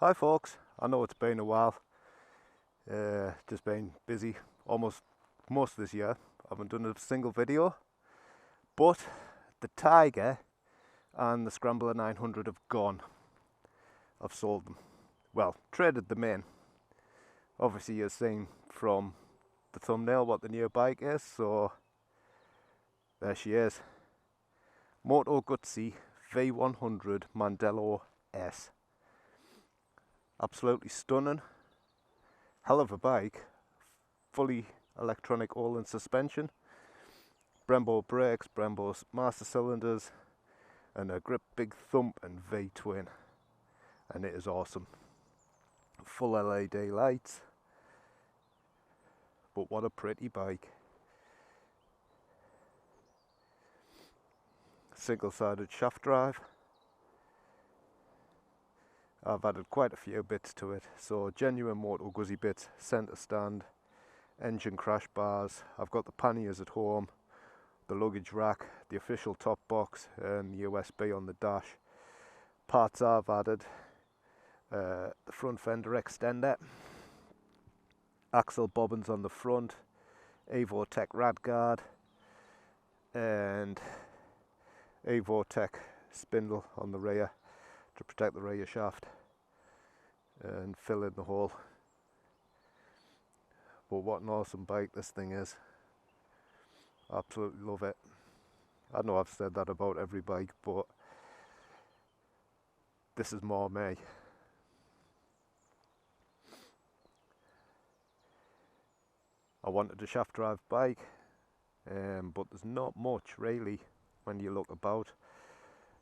Hi folks, I know it's been a while, just been busy almost most of this year. I haven't done a single video, but the Tiger and the Scrambler 900 have gone. I've sold them, well, traded them in. Obviously you've seen from the thumbnail what the new bike is, so there she is. Moto Guzzi V100 Mandello S. Absolutely stunning, hell of a bike, fully electronic all-in suspension, Brembo brakes, Brembo master cylinders, and a grip big thump and V-twin, and it is awesome. Full LED lights, but what a pretty bike. Single-sided shaft drive. I've added quite a few bits to it, so genuine Moto Guzzi bits, centre stand, engine crash bars. I've got the panniers at home, the luggage rack, the official top box, and the USB on the dash. Parts I've added, the front fender extender, axle bobbins on the front, Evotech rad guard, and Evotech spindle on the rear to protect the rear shaft and fill in the hole. But what an awesome bike this thing is. Absolutely love it. I know I've said that about every bike, but this is more me. I wanted a shaft drive bike, but there's not much really when you look about.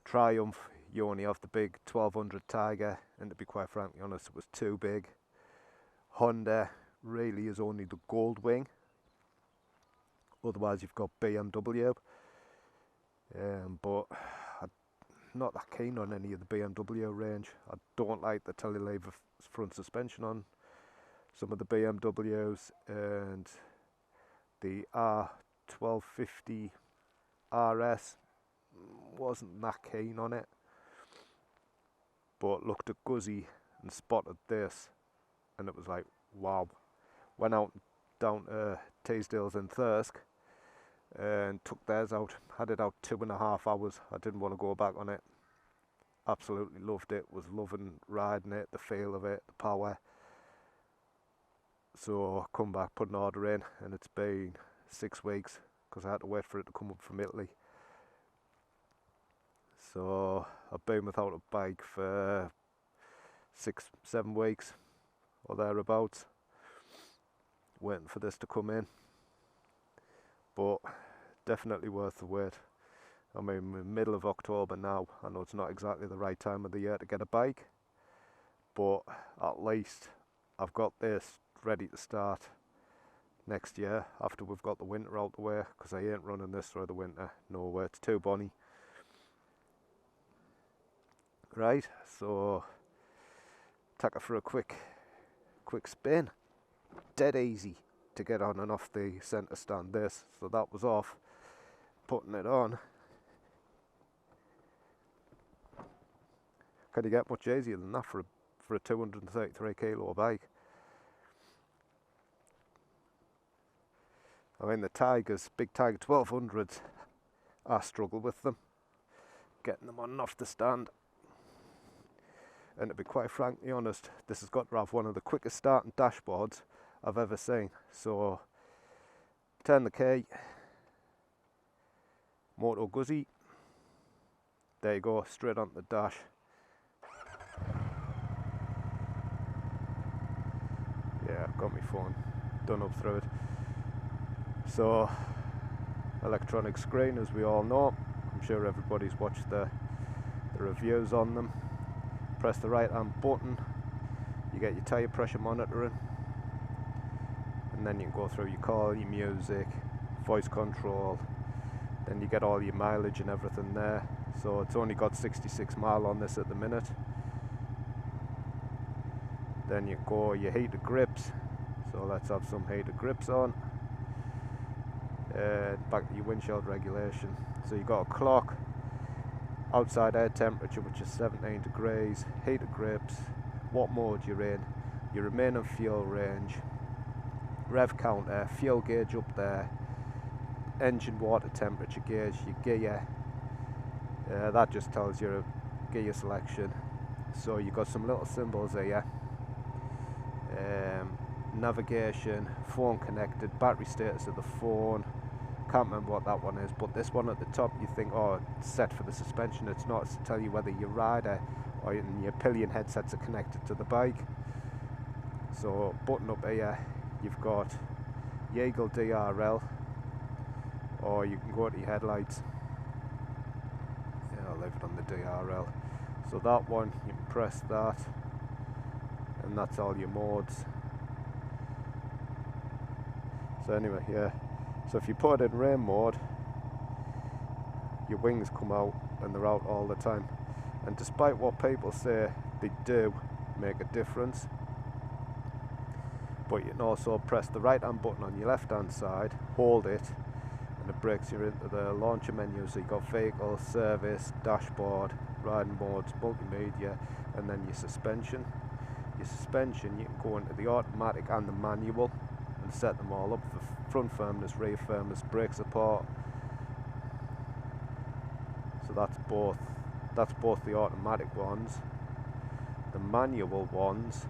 Triumph, you only have the big 1200 Tiger, and to be quite frankly honest, it was too big. Honda really is only the gold wing. Otherwise you've got BMW, but I'm not that keen on any of the BMW range. I don't like the telelever front suspension on some of the BMWs, and the R1250 RS wasn't that keen on it, but looked at Guzzi and spotted this, and it was like, wow. Went out down to Teesdale's in Thirsk and took theirs out, had it out 2.5 hours. I didn't want to go back on it. Absolutely loved it, was loving riding it, the feel of it, the power. So I come back, put an order in, and it's been 6 weeks because I had to wait for it to come up from Italy. So I've been without a bike for 6-7 weeks or thereabouts, waiting for this to come in. But definitely worth the wait. I mean, we're middle of October now. I know it's not exactly the right time of the year to get a bike, but at least I've got this ready to start next year after we've got the winter out the way, because I ain't running this through the winter. No way, it's too bonny. Right, so take it for a quick spin. Dead easy to get on and off the centre stand this, so that was off. Putting it on, can you get much easier than that for a 233 kilo bike? I mean, the Tigers, big Tiger 1200s, I struggle with them, getting them on and off the stand. And to be quite frankly honest, this has got to have one of the quickest starting dashboards I've ever seen. So, turn the key, Moto Guzzi, there you go, straight onto the dash. Yeah, I've got my phone done up through it. So, electronic screen, as we all know. I'm sure everybody's watched the reviews on them. Press the right hand button, you get your tyre pressure monitoring, and then you can go through your call, your music, voice control, then you get all your mileage and everything there. So it's only got 66 mile on this at the minute. Then you go your heated grips, so let's have some heated grips on. Back to your windshield regulation, so you got a clock, outside air temperature which is 17 degrees, heated grips, what mode you're in, your remaining fuel range, rev counter, fuel gauge up there, engine water temperature gauge, your gear. That just tells you gear selection. So you've got some little symbols here. Navigation, phone connected, battery status of the phone. Can't remember what that one is, but this one at the top you think, oh, it's set for the suspension. It's not. It's to tell you whether your rider or your pillion headsets are connected to the bike. So button up here, you've got your Eagle DRL, or you can go to your headlights. Yeah, I'll leave it on the DRL. So that one, you can press that, and that's all your modes. So anyway, yeah. So if you put it in rain mode, your wings come out and they're out all the time. And despite what people say, they do make a difference. But you can also press the right hand button on your left hand side, hold it, and it breaks you into the launcher menu. So you've got vehicle, service, dashboard, riding modes, multimedia, and then your suspension. Your suspension, you can go into the automatic and the manual and set them all up for front firmness, rear firmness, brake support. So that's both the automatic ones. The manual ones,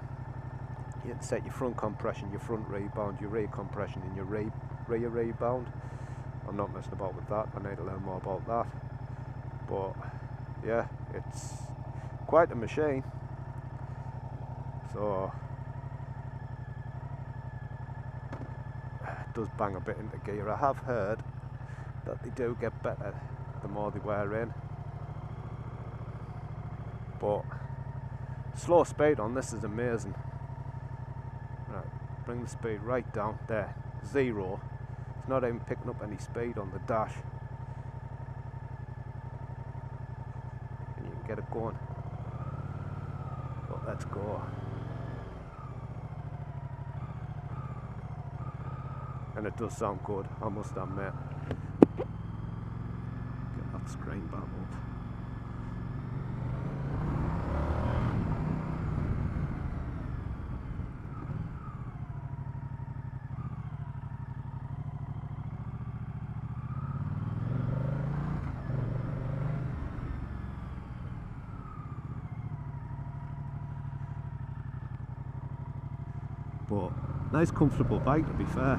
you can set your front compression, your front rebound, your rear compression, and your rear rebound. I'm not messing about with that. I need to learn more about that. But yeah, it's quite a machine. So it does bang a bit into gear. I have heard that they do get better the more they wear in. But slow speed on this is amazing. Right, bring the speed right down there, 0. It's not even picking up any speed on the dash. And you can get it going. But let's go. And it does sound good, I must admit. Get that screen back up. But nice comfortable bike, to be fair.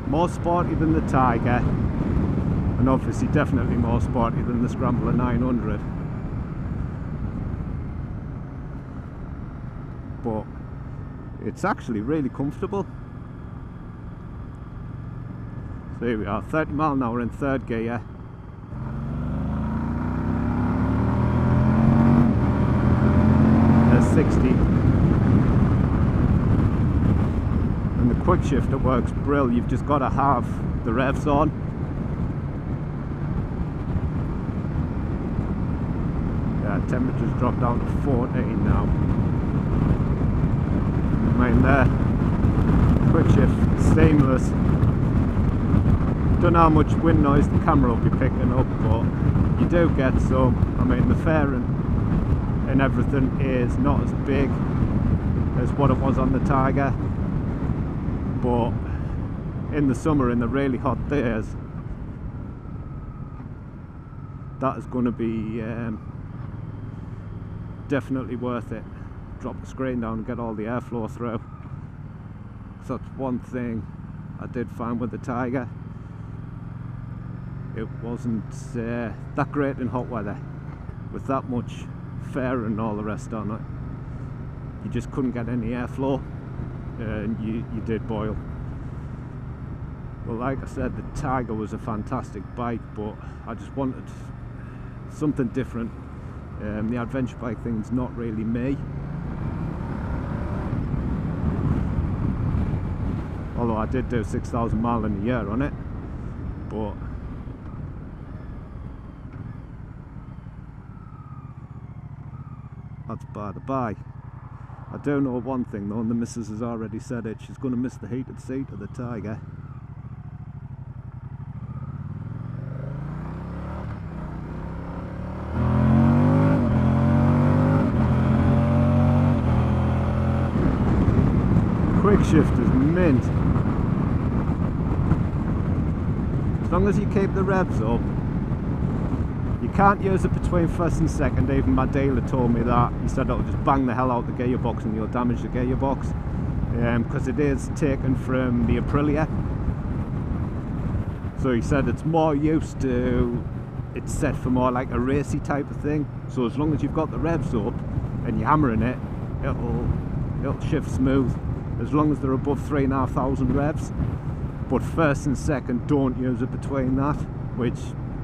More sporty than the Tiger, and obviously definitely more sporty than the Scrambler 900. But it's actually really comfortable. So here we are, 30 mile an hour in third gear. There's 60. And the quick shifter works brill. You've just got to have the revs on. Yeah, temperature's dropped down to 14 now. I mean, there, quick shift, seamless. Don't know how much wind noise the camera will be picking up, but you do get some. I mean, the fairing and everything is not as big as what it was on the Tiger. But in the summer, in the really hot days, that is going to be definitely worth it. Drop the screen down and get all the airflow through. So that's one thing I did find with the Tiger. It wasn't that great in hot weather. With that much fair and all the rest on it, you just couldn't get any airflow. And you did boil. Well, like I said, the Tiger was a fantastic bike, but I just wanted something different. The adventure bike thing's not really me. Although I did do 6,000 miles in a year on it, but that's by the by. I do know one thing though, and the missus has already said it, she's going to miss the heated seat of the Tiger. stick shift is mint. As long as you keep the revs up. You can't use it between first and second. Even Mandello told me that. He said it'll just bang the hell out the gearbox and you'll damage the gearbox. Because it is taken from the Aprilia. So he said it's more used to, it's set for more like a racy type of thing. So as long as you've got the revs up and you're hammering it, it'll shift smooth. As long as they're above 3,500 revs. But first and second, don't use it between that. Which,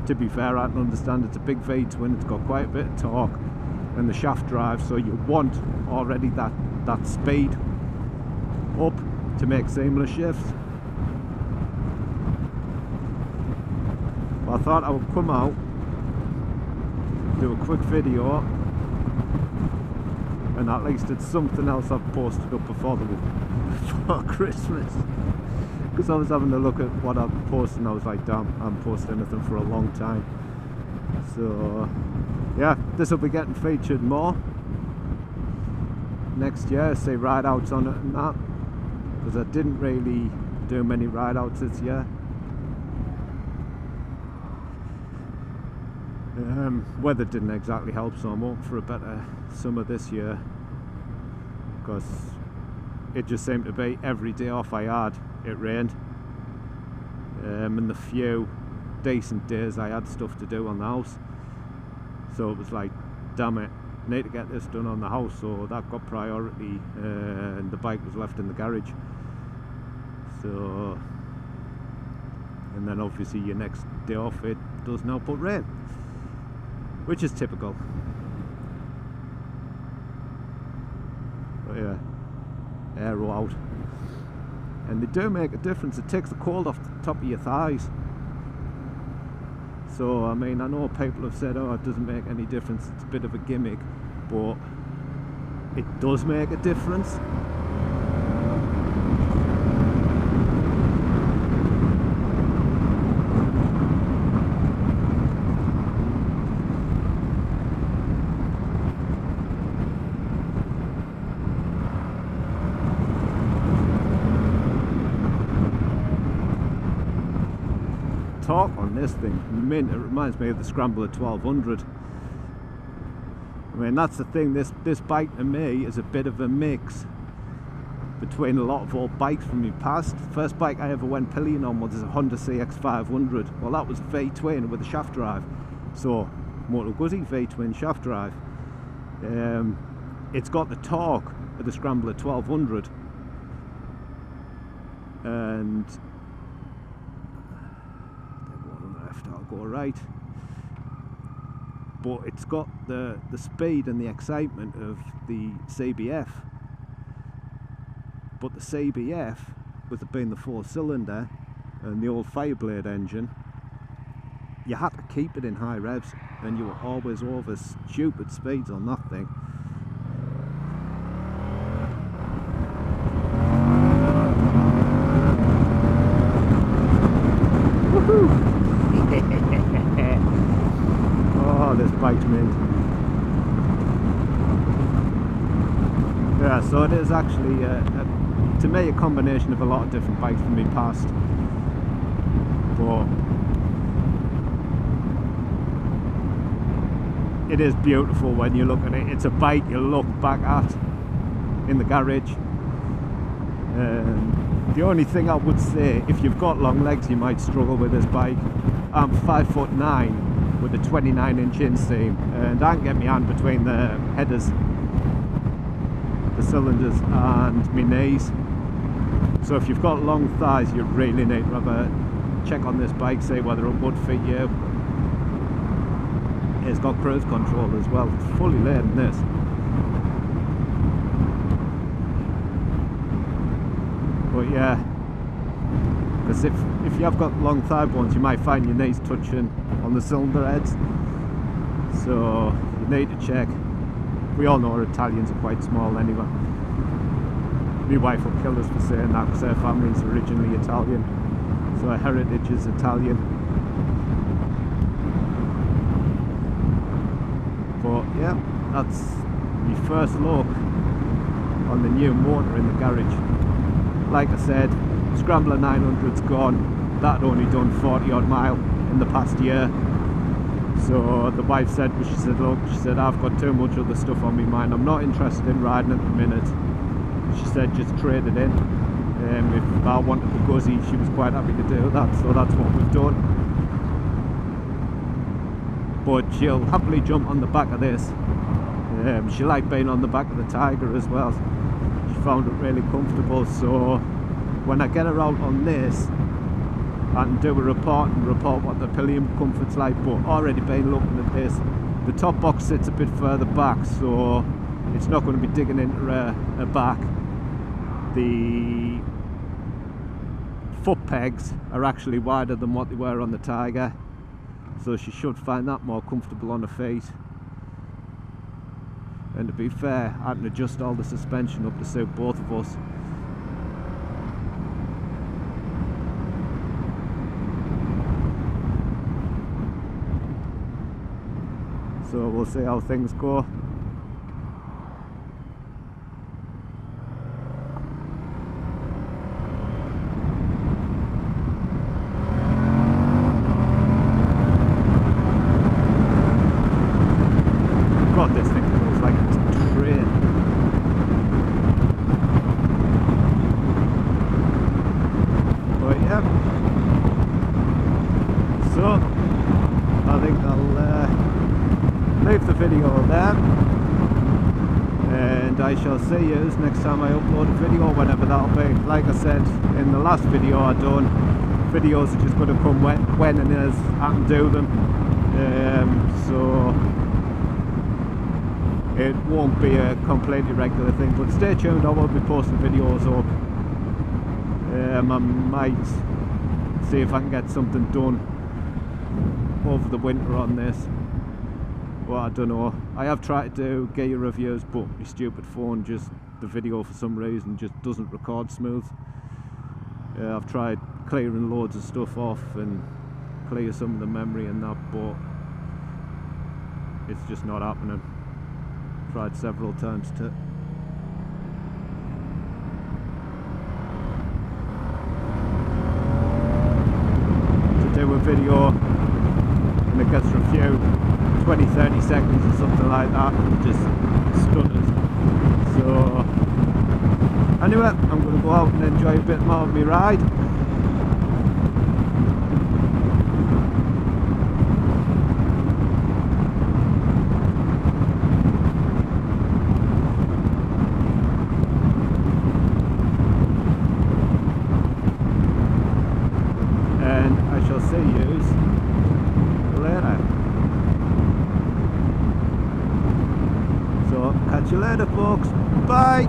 to be fair, I can understand. It's a big V-twin. It's got quite a bit of torque and the shaft drive. So you want already that speed up to make seamless shifts. I thought I would come out, do a quick video, and at least it's something else I've posted up before Christmas. Because I was having a look at what I've posted and I was like, damn, I haven't posted anything for a long time. So yeah, this will be getting featured more next year. See ride outs on it and that, because I didn't really do many ride outs this year. Weather didn't exactly help, so I'm hoping for a better summer this year, because it just seemed to be every day off I had, it rained. And the few decent days I had stuff to do on the house, so it was like, damn it, I need to get this done on the house. So that got priority, and the bike was left in the garage. So, and then obviously your next day off it does now put rain, which is typical. But yeah, aero out, and they do make a difference. It takes the cold off the top of your thighs. So I mean, I know people have said, oh, it doesn't make any difference, it's a bit of a gimmick, but it does make a difference. Torque on this thing, mint. It reminds me of the Scrambler 1200. I mean, that's the thing, this bike to me is a bit of a mix between a lot of old bikes from my past. First bike I ever went pillion on was a Honda CX500. Well, that was V-twin with a shaft drive. So, Moto Guzzi V-twin shaft drive. It's got the torque of the Scrambler 1200. And I'll go right, but it's got the speed and the excitement of the CBF. But the CBF, with it being the 4-cylinder and the old Fireblade engine, you had to keep it in high revs, and you were always over stupid speeds on that thing. Woohoo! Oh, this bike's mint. Yeah, so it is actually, to me, a combination of a lot of different bikes from my past. But it is beautiful when you look at it. It's a bike you look back at in the garage. The only thing I would say, if you've got long legs, you might struggle with this bike. I'm 5'9" with a 29-inch inseam, and I can get my hand between the headers, the cylinders, and my knees. So if you've got long thighs, you really need to have a check on this bike, see whether it would fit you. It's got cruise control as well. It's fully laden, this. But yeah, because if you have got long thigh bones, you might find your knees touching on the cylinder heads. So you need to check. We all know Italians are quite small anyway. My wife will kill us for saying that, because her family's originally Italian, so her heritage is Italian. But yeah, that's my first look on the new motor in the garage. like I said, Scrambler 900's gone. That had only done 40 odd mile in the past year. So the wife said, she said, look, she said, I've got too much other stuff on my mind. I'm not interested in riding at the minute. She said, just trade it in. If I wanted the Guzzi, she was quite happy to do that. So that's what we've done. But she'll happily jump on the back of this. She liked being on the back of the Tiger as well. She found it really comfortable. So when I get her out on this, I can do a report and report what the pillion comfort's like. But already been looking at this, the top box sits a bit further back, so it's not going to be digging into her back. The foot pegs are actually wider than what they were on the Tiger, so she should find that more comfortable on her feet. And to be fair, I can adjust all the suspension up to suit both of us. So we'll see how things go. God, this thing feels like it's a train. But yeah. So I think I'll leave the video there, and I shall see you next time I upload a video, whenever that'll be. Like I said in the last video I done, videos are just going to come when and as I can do them. So it won't be a completely regular thing, but stay tuned, I will be posting videos up. I might see if I can get something done over the winter on this. Well, I don't know. I have tried to do gear reviews, but my stupid phone, just the video for some reason just doesn't record smooth. I've tried clearing loads of stuff off and clear some of the memory and that, but it's just not happening. Tried several times to do a video, and it gets a few 20-30 seconds or something like that, and just stutters. So anyway, I'm going to go out and enjoy a bit more of my ride. And I shall see you later. So catch you later, folks. Bye.